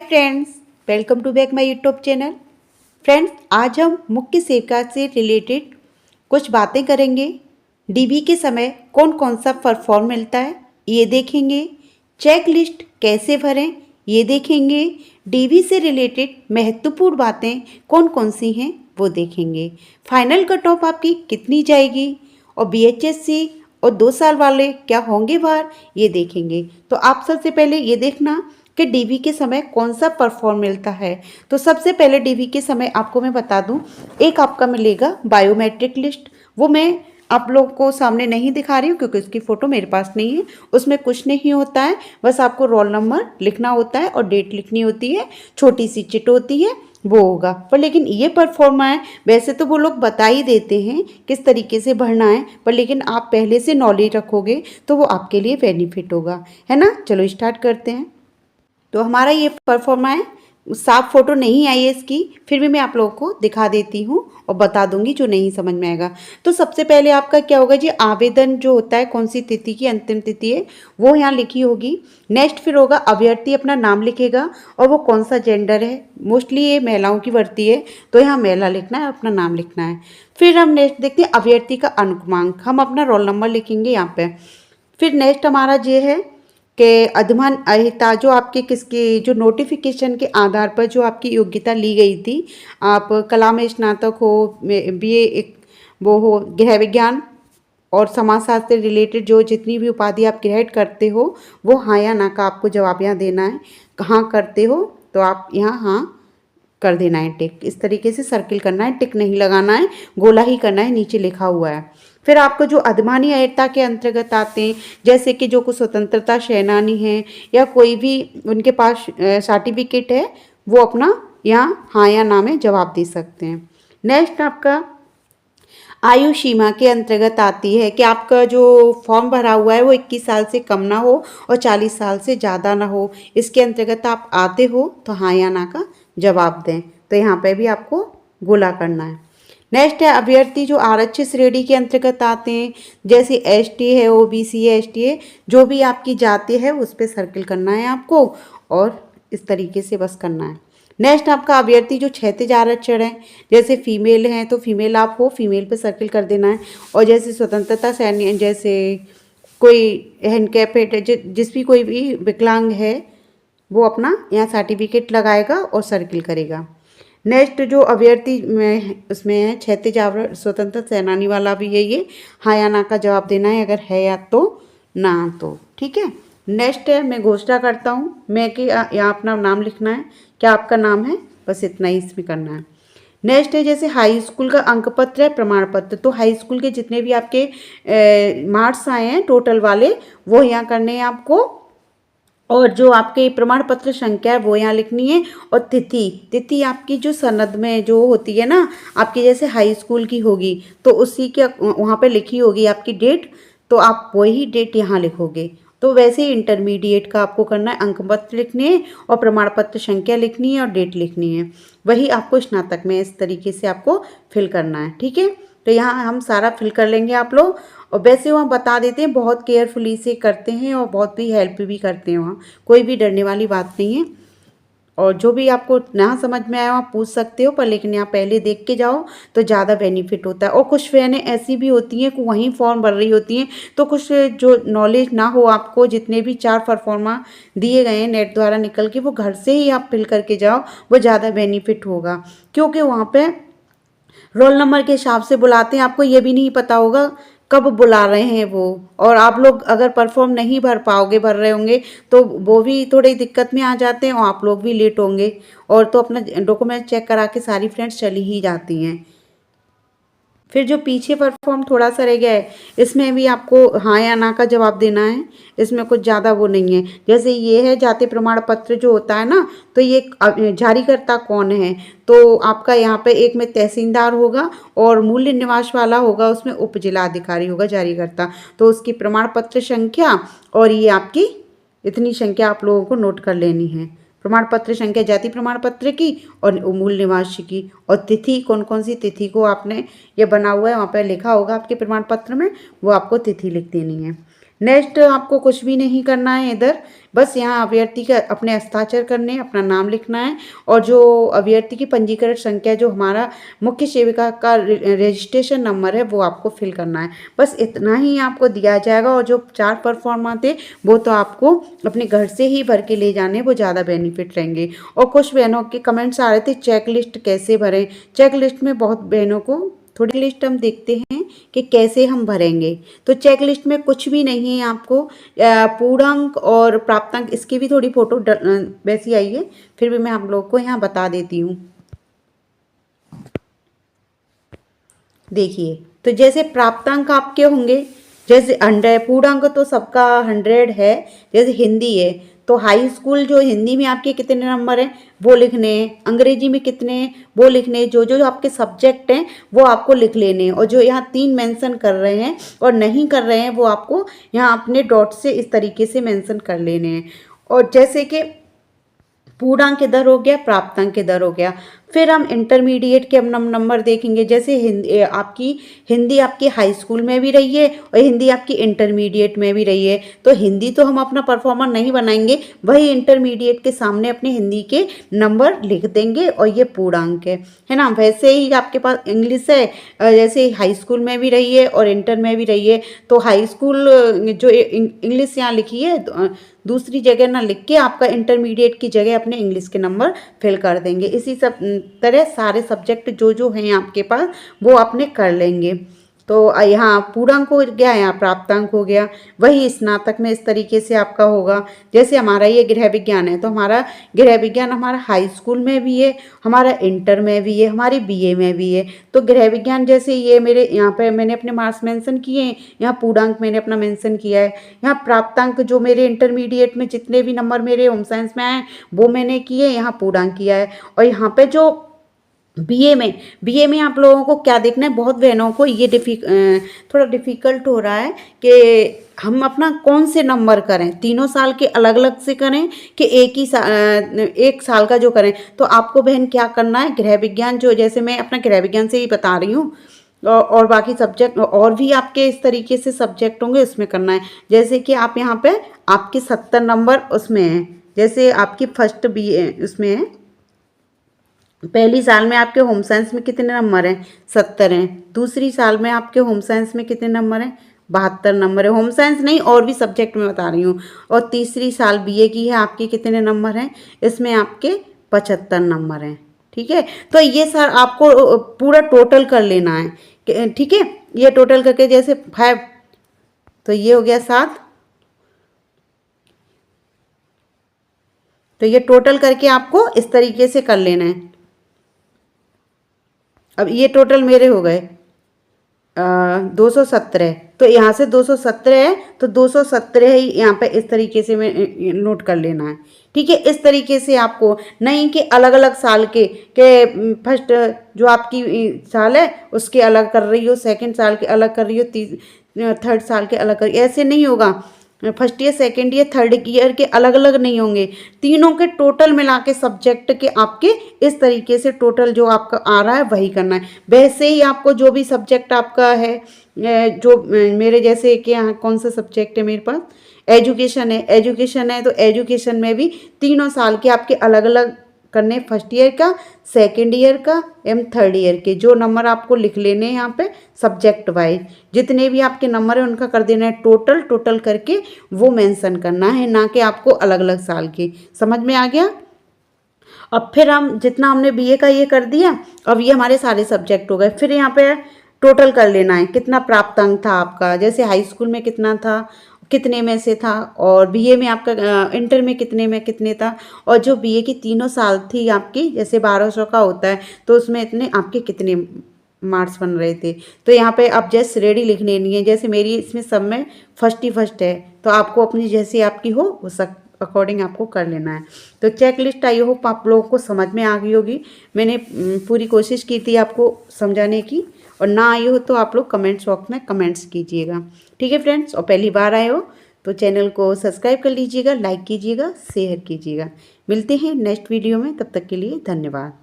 Friends, welcome to back my YouTube channel. Friends, आज हम मुख्य सेविका से रिलेटेड कुछ बातें करेंगे। डीबी के समय कौन कौन सा फॉर्म मिलता है ये देखेंगे। चेक लिस्ट कैसे भरें ये देखेंगे। डीबी से रिलेटेड महत्वपूर्ण बातें कौन कौन सी हैं वो देखेंगे। फाइनल कट ऑफ आपकी कितनी जाएगी और बीएचएससी और 2 साल वाले क्या होंगे बाहर ये देखेंगे। तो आप सबसे पहले ये देखना कि डीबी के समय कौन सा परफॉर्म मिलता है। तो सबसे पहले डीबी के समय आपको मैं बता दूं, एक आपका मिलेगा बायोमेट्रिक लिस्ट। वो मैं आप लोग को सामने नहीं दिखा रही हूँ क्योंकि उसकी फ़ोटो मेरे पास नहीं है। उसमें कुछ नहीं होता है, बस आपको रोल नंबर लिखना होता है और डेट लिखनी होती है, छोटी सी चिट होती है, वो होगा। पर लेकिन ये परफॉर्मा है, वैसे तो वो लोग बता ही देते हैं किस तरीके से भरना है, पर लेकिन आप पहले से नॉलेज रखोगे तो वो आपके लिए बेनिफिट होगा, है ना। चलो स्टार्ट करते हैं। तो हमारा ये परफॉर्मा है, साफ फोटो नहीं आई है इसकी, फिर भी मैं आप लोगों को दिखा देती हूँ और बता दूंगी जो नहीं समझ में आएगा। तो सबसे पहले आपका क्या होगा जी, आवेदन जो होता है कौन सी तिथि की अंतिम तिथि है वो यहाँ लिखी होगी। नेक्स्ट फिर होगा अभ्यर्थी अपना नाम लिखेगा और वो कौन सा जेंडर है। मोस्टली ये महिलाओं की भर्ती है तो यहाँ महिला लिखना है, अपना नाम लिखना है। फिर हम नेक्स्ट देखते हैं अभ्यर्थी का अनुक्रमांक, हम अपना रोल नंबर लिखेंगे यहाँ पे। फिर नेक्स्ट हमारा ये है कि अधमान अहिता जो आपके किसकी जो नोटिफिकेशन के आधार पर जो आपकी योग्यता ली गई थी, आप कला में स्नातक हो, बीए एक वो हो, गृह विज्ञान और समाजशास्त्र रिलेटेड जो जितनी भी उपाधि आप ग्रहण करते हो वो हाँ या ना का आपको जवाब यहाँ देना है। कहाँ करते हो तो आप यहाँ हाँ कर देना है टिक, इस तरीके से सर्किल करना है, टिक नहीं लगाना है, गोला ही करना है, नीचे लिखा हुआ है। फिर आपको जो अधिमानी अयता के अंतर्गत आते हैं, जैसे कि जो कुछ स्वतंत्रता सेनानी हैं या कोई भी उनके पास सर्टिफिकेट है, वो अपना यहाँ हाँ या ना में जवाब दे सकते हैं। नेक्स्ट आपका आयु सीमा के अंतर्गत आती है कि आपका जो फॉर्म भरा हुआ है वो 21 साल से कम ना हो और 40 साल से ज़्यादा ना हो। इसके अंतर्गत आप आते हो तो हाँ या ना का जवाब दें। तो यहाँ पे भी आपको गोला करना है। नेक्स्ट है अभ्यर्थी जो आरक्षित श्रेणी के अंतर्गत आते हैं, जैसे एसटी है, ओबीसी है, एसटी है, जो भी आपकी जाति है उस पर सर्किल करना है आपको और इस तरीके से बस करना है। नेक्स्ट आपका अभ्यर्थी जो क्षैतिज आरक्षण है, जैसे फीमेल हैं तो फीमेल आप हो, फीमेल पे सर्किल कर देना है। और जैसे स्वतंत्रता सैनिक, जैसे कोई हैंडकैपेड है, जिस भी कोई भी विकलांग है वो अपना यहाँ सर्टिफिकेट लगाएगा और सर्किल करेगा। नेक्स्ट जो अभ्यर्थी में उसमें है क्षैतिज आवरण स्वतंत्र सेनानी वाला भी है, ये हाँ या ना का जवाब देना है, अगर है या तो ना तो ठीक है। नेक्स्ट है मैं घोषणा करता हूँ, मैं कि यहाँ अपना नाम लिखना है, क्या आपका नाम है, बस इतना ही इसमें करना है। नेक्स्ट है जैसे हाई स्कूल का अंक पत्र है, प्रमाण पत्र, तो हाई स्कूल के जितने भी आपके मार्क्स आए हैं टोटल वाले वो यहाँ करने हैं आपको। और जो आपके प्रमाण पत्र संख्या है वो यहाँ लिखनी है। और तिथि आपकी जो सनद में जो होती है ना आपकी, जैसे हाई स्कूल की होगी तो उसी के वहाँ पे लिखी होगी आपकी डेट, तो आप वही डेट यहाँ लिखोगे। तो वैसे ही इंटरमीडिएट का आपको करना है, अंक पत्र लिखने हैं और प्रमाण पत्र संख्या लिखनी है और डेट लिखनी है। वही आपको स्नातक में इस तरीके से आपको फिल करना है, ठीक है। तो यहाँ हम सारा फिल कर लेंगे आप लोग। और वैसे वहाँ बता देते हैं, बहुत केयरफुली से करते हैं और बहुत भी हेल्प भी करते हैं, वहाँ कोई भी डरने वाली बात नहीं है। और जो भी आपको ना समझ में आया आप पूछ सकते हो, पर लेकिन यहाँ पहले देख के जाओ तो ज़्यादा बेनिफिट होता है। और कुछ फ्रेंडें ऐसी भी होती हैं कि वहीं फॉर्म भर रही होती हैं, तो कुछ जो नॉलेज ना हो आपको, जितने भी 4 परफॉर्मा दिए गए हैं नेट द्वारा निकल के, वो घर से ही आप फिल करके जाओ, वो ज़्यादा बेनिफिट होगा। क्योंकि वहाँ पर रोल नंबर के हिसाब से बुलाते हैं, आपको ये भी नहीं पता होगा कब बुला रहे हैं वो। और आप लोग अगर परफॉर्म नहीं भर पाओगे, भर रहे होंगे तो वो भी थोड़ी दिक्कत में आ जाते हैं और आप लोग भी लेट होंगे। और तो अपना डॉक्यूमेंट चेक करा के सारी फ्रेंड्स चली ही जाती हैं। फिर जो पीछे परफॉर्म थोड़ा सा रह गया है, इसमें भी आपको हाँ या ना का जवाब देना है। इसमें कुछ ज़्यादा वो नहीं है। जैसे ये है जाति प्रमाण पत्र जो होता है ना, तो ये जारीकर्ता कौन है, तो आपका यहाँ पे एक में तहसीलदार होगा और मूल्य निवास वाला होगा, उसमें उप जिलाधिकारी होगा जारीकर्ता। तो उसकी प्रमाण पत्र संख्या और ये आपकी इतनी संख्या आप लोगों को नोट कर लेनी है। प्रमाण पत्र संख्या जाति प्रमाण पत्र की और मूल निवासी की। और तिथि कौन कौन सी तिथि को आपने ये बना हुआ है वहाँ पर लिखा होगा आपके प्रमाण पत्र में, वो आपको तिथि लिख देनी है। नेक्स्ट आपको कुछ भी नहीं करना है इधर, बस यहाँ अभ्यर्थी का अपने हस्ताक्षर करने हैं, अपना नाम लिखना है और जो अभ्यर्थी की पंजीकरण संख्या जो हमारा मुख्य सेविका का रजिस्ट्रेशन नंबर है वो आपको फिल करना है। बस इतना ही आपको दिया जाएगा और जो 4 परफॉर्मा थे वो तो आपको अपने घर से ही भर के ले जाने, वो ज़्यादा बेनिफिट रहेंगे। और कुछ बहनों के कमेंट्स आ रहे थे चेक लिस्ट कैसे भरें। चेक लिस्ट में बहुत बहनों को थोड़ी लिस्ट हम देखते हैं कि कैसे हम भरेंगे। तो चेक लिस्ट में कुछ भी नहीं है, आपको पूर्णांक और प्राप्तांक इसकी भी थोड़ी फोटो वैसी आई है, फिर भी मैं आप लोगों को यहाँ बता देती हूँ। देखिए, तो जैसे प्राप्तांक आपके होंगे, जैसे 100 पूर्णांक तो सबका 100 है। जैसे हिंदी है तो हाई स्कूल जो हिंदी में आपके कितने नंबर हैं वो लिखने हैं, अंग्रेजी में कितने हैं वो लिखने हैं, जो जो आपके सब्जेक्ट हैं वो आपको लिख लेने हैं। और जो यहाँ 3 मेंशन कर रहे हैं और नहीं कर रहे हैं वो आपको यहाँ अपने डॉट से इस तरीके से मेंशन कर लेने हैं। और जैसे कि पूर्णांक किधर हो गया, प्राप्तांक किधर हो गया। फिर हम इंटरमीडिएट के नंबर देखेंगे। जैसे हिंदी आपकी हाई स्कूल में भी रही है और हिंदी आपकी इंटरमीडिएट में भी रही है। तो हिंदी तो हम अपना परफॉर्मर नहीं बनाएंगे, वही इंटरमीडिएट के सामने अपने हिंदी के नंबर लिख देंगे और ये पूर्णांक है ना। वैसे ही आपके पास इंग्लिश है, जैसे हाई स्कूल में भी रही है और इंटर में भी रही है। तो हाई स्कूल जो इंग्लिश यहाँ लिखी है दूसरी जगह ना लिख के आपका इंटरमीडिएट की जगह अपने इंग्लिश के नंबर फिल कर देंगे। इसी सब तरह सारे सब्जेक्ट जो जो हैं आपके पास वो आपने कर लेंगे। तो यहाँ पूर्णांक हो गया, यहाँ प्राप्तांक हो गया। वही स्नातक में इस तरीके से आपका होगा। जैसे हमारा ये गृह विज्ञान है तो हमारा गृह विज्ञान हमारा हाई स्कूल में भी है, हमारा इंटर में भी है, हमारी बीए में भी है। तो गृह विज्ञान जैसे ये मेरे यहाँ पे मैंने अपने मार्क्स मेंशन किए हैं, यहाँ पूर्णांक मैंने अपना मेंशन किया है। यहाँ प्राप्तांक जो मेरे इंटरमीडिएट में जितने भी नंबर मेरे होम साइंस में आए वो मैंने किए, यहाँ पूर्णांक किया है। और यहाँ पे जो बीए में आप लोगों को क्या देखना है, बहुत बहनों को ये थोड़ा डिफ़िकल्ट हो रहा है कि हम अपना कौन से नंबर करें, 3 साल के अलग अलग से करें कि एक साल का जो करें। तो आपको बहन क्या करना है, गृह विज्ञान जो जैसे मैं अपना गृह विज्ञान से ही बता रही हूँ और बाकी सब्जेक्ट और भी आपके इस तरीके से सब्जेक्ट होंगे उसमें करना है। जैसे कि आप यहाँ पे आपके 70 नंबर उसमें हैं, जैसे आपकी फर्स्ट बीए उसमें है, पहली साल में आपके होम साइंस में कितने नंबर हैं, 70 हैं। दूसरी साल में आपके होम साइंस में कितने नंबर हैं, 72 नंबर है। होम साइंस नहीं और भी सब्जेक्ट में बता रही हूँ। और तीसरी साल बीए की है, आपके कितने नंबर हैं, इसमें आपके 75 नंबर हैं। ठीक है, तो ये सर आपको पूरा टोटल कर लेना है। ठीक है, ये टोटल करके जैसे 5 तो ये हो गया 7, तो ये टोटल करके आपको इस तरीके से कर लेना है। अब ये टोटल मेरे हो गए 217। तो यहाँ से 217 है तो 217 ही यहाँ पे इस तरीके से मैं नोट कर लेना है। ठीक है, इस तरीके से आपको नहीं कि अलग अलग साल के फर्स्ट जो आपकी साल है उसके अलग कर रही हो, सेकंड साल के अलग कर रही हो, थर्ड साल के अलग कर रही हो, ऐसे नहीं होगा। First year, second year, third year के अलग अलग नहीं होंगे, तीनों के टोटल मिला के सब्जेक्ट के आपके इस तरीके से टोटल जो आपका आ रहा है वही करना है। वैसे ही आपको जो भी सब्जेक्ट आपका है, जो मेरे जैसे कि यहाँ कौन सा सब्जेक्ट है मेरे पास, एजुकेशन है तो एजुकेशन में भी तीनों साल के आपके अलग अलग करने, फर्स्ट ईयर का, सेकेंड ईयर का एवं थर्ड ईयर के जो नंबर आपको लिख लेने हैं यहाँ पे सब्जेक्ट वाइज, जितने भी आपके नंबर हैं उनका कर देना है टोटल करके वो मेंशन करना है, ना कि आपको अलग अलग साल के। समझ में आ गया। अब फिर हम जितना हमने बीए का ये कर दिया, अब ये हमारे सारे सब्जेक्ट हो गए। फिर यहाँ पे टोटल कर लेना है कितना प्राप्तांक था आपका, जैसे हाई स्कूल में कितना था, कितने में से था, और बीए में आपका इंटर में कितने था, और जो बीए की तीनों साल थी आपकी, जैसे 1200 का होता है तो उसमें इतने आपके कितने मार्क्स बन रहे थे। तो यहाँ पे आप जस्ट रेडी लिखने नहीं है, जैसे मेरी इसमें सब में फर्स्ट है तो आपको अपनी जैसी आपकी हो उस अकॉर्डिंग आपको कर लेना है। तो चेक लिस्ट आई होप आप लोगों को समझ में आ गई होगी। मैंने पूरी कोशिश की थी आपको समझाने की, और ना आई हो तो आप लोग कमेंट्स बॉक्स में कमेंट्स कीजिएगा। ठीक है फ्रेंड्स, और पहली बार आए हो तो चैनल को सब्सक्राइब कर लीजिएगा, लाइक कीजिएगा, शेयर कीजिएगा। मिलते हैं नेक्स्ट वीडियो में, तब तक के लिए धन्यवाद।